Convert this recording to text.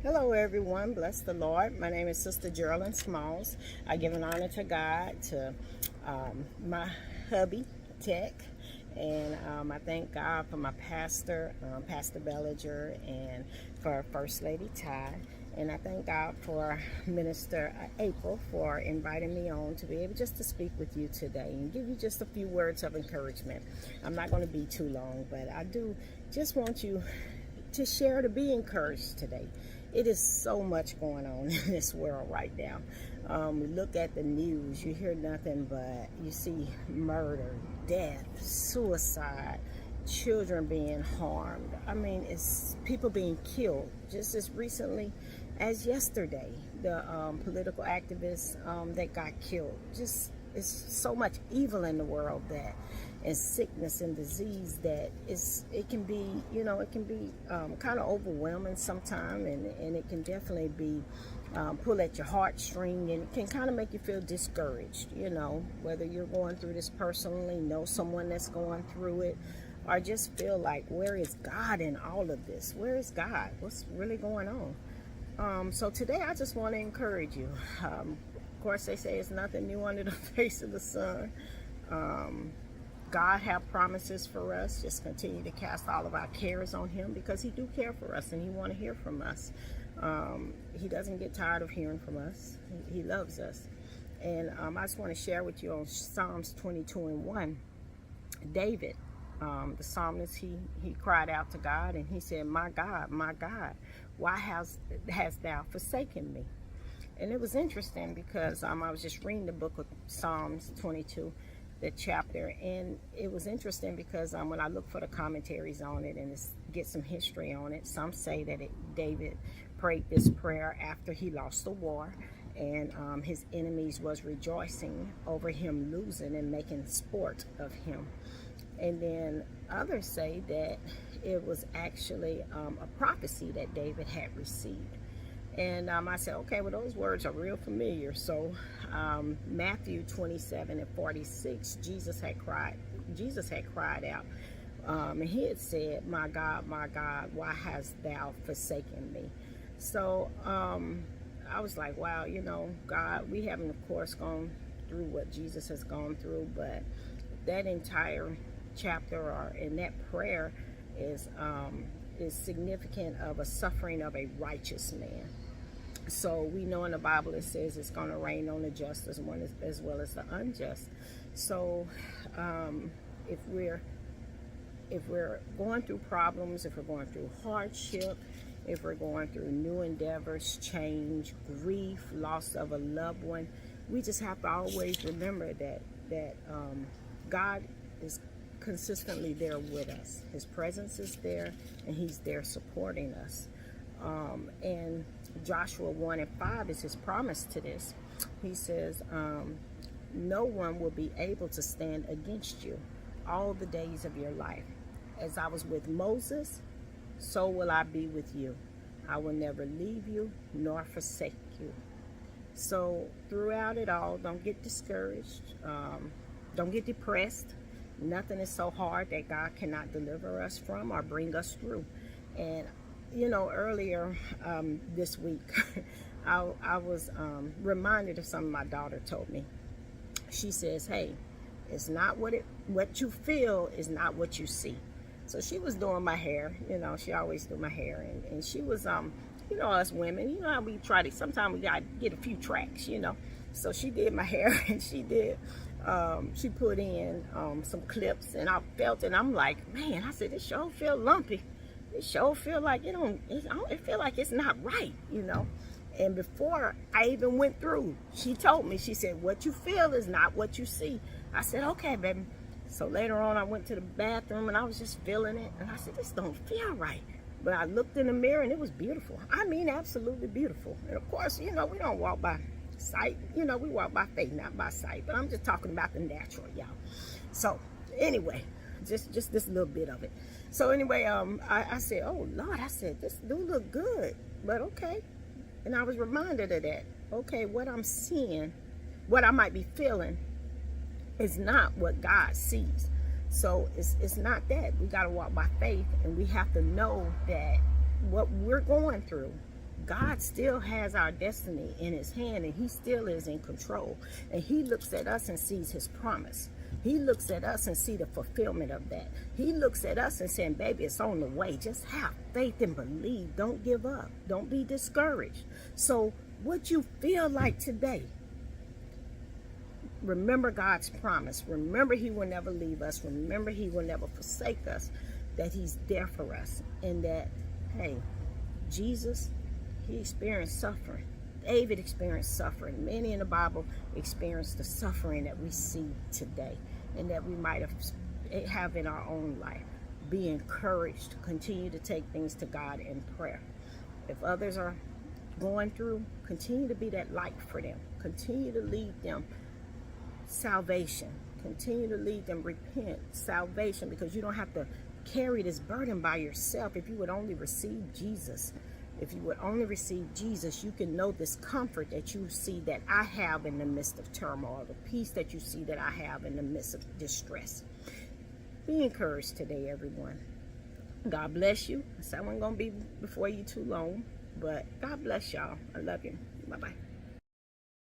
Hello everyone, bless the Lord. My name is Sister Jerrolyn Smalls. I give an honor to God, to my hubby, Tech, and I thank God for my pastor, Pastor Bellinger, and for First Lady Ty. And I thank God for Minister April for inviting me on to be able just to speak with you today and give you just a few words of encouragement. I'm not going to be too long, but I do just want you to share, to be encouraged today. It is so much going on in this world right now. Look at the news, you hear nothing but, you see murder, death, suicide, children being harmed. I mean, it's people being killed. Just as recently as yesterday, the political activists that got killed. Just, it's so much evil in the world, that and sickness and disease, that it can be, it can be kind of overwhelming sometimes, and it can definitely be pull at your heartstring, and it can kind of make you feel discouraged, whether you're going through this personally, know someone that's going through it, or just feel like, where is God in all of this? Where is God? What's really going on? So today I just want to encourage you. Of course, they say it's nothing new under the face of the sun. God have promises for us. Just continue to cast all of our cares on him, because he do care for us and he want to hear from us. He doesn't get tired of hearing from us. He loves us. And I just want to share with you on Psalms 22:1. David, the psalmist, he cried out to God and he said, my God, why hast thou forsaken me? And it was interesting because I was just reading the book of Psalms 22, the chapter, and it was interesting because when I look for the commentaries on it and get some history on it, some say that David prayed this prayer after he lost the war, and his enemies was rejoicing over him losing and making sport of him. And then others say that it was actually a prophecy that David had received. And I said, okay, well, those words are real familiar. So Matthew 27:46, Jesus had cried out. And he had said, my God, why hast thou forsaken me? So I was like, wow, God, we haven't, of course, gone through what Jesus has gone through, but that entire chapter, or in that prayer, is significant of a suffering of a righteous man. So we know in the Bible it says it's going to rain on the just as well as the unjust. So if we're going through problems, if we're going through hardship, if we're going through new endeavors, change, grief, loss of a loved one, we just have to always remember that God is consistently there with us. His presence is there, and he's there supporting us. And Joshua 1:5 is his promise to this. He says, no one will be able to stand against you all the days of your life. As I was with Moses, so will I be with you. I will never leave you nor forsake you. So throughout it all, don't get discouraged. Don't get depressed. Nothing is so hard that God cannot deliver us from or bring us through. And earlier this week, I was reminded of something my daughter told me. She says, hey, it's not what you feel is not what you see. So she was doing my hair, she always do my hair, and she was us women, how we try to, sometimes we gotta get a few tracks, so she did my hair, and she put in some clips, and I felt it, and I'm like, man, I said, this sure feel lumpy. It sure feel like it feel like it's not right, And before I even went through, she told me, she said, what you feel is not what you see. I said, okay, baby. So later on, I went to the bathroom and I was just feeling it, and I said, this don't feel right. But I looked in the mirror and it was beautiful. I mean, absolutely beautiful. And of course, we don't walk by sight. We walk by faith, not by sight. But I'm just talking about the natural, y'all. So anyway, just this little bit of it. So anyway, I said, oh Lord, I said, this do look good, but okay. And I was reminded of that. Okay, what I'm seeing, what I might be feeling, is not what God sees. So it's not that. We got to walk by faith, and we have to know that what we're going through God still has our destiny in his hand, and he still is in control. And he looks at us and sees his promise. He looks at us and see the fulfillment of that. He looks at us and saying, baby, it's on the way. Just have faith and believe. Don't give up. Don't be discouraged. So what you feel like today, remember God's promise. Remember he will never leave us. Remember he will never forsake us. That he's there for us. And that, hey, Jesus, he experienced suffering. David experienced suffering. Many in the Bible experienced the suffering that we see today and that we might have in our own life. Be encouraged to continue to take things to God in prayer. If others are going through, continue to be that light for them. Continue to lead them salvation. Continue to lead them repent, salvation, because you don't have to carry this burden by yourself. If you would only receive Jesus, if you would only receive Jesus, you can know this comfort that you see that I have in the midst of turmoil, the peace that you see that I have in the midst of distress. Be encouraged today, everyone. God bless you. I said I wasn't going to be before you too long, but God bless y'all. I love you. Bye-bye.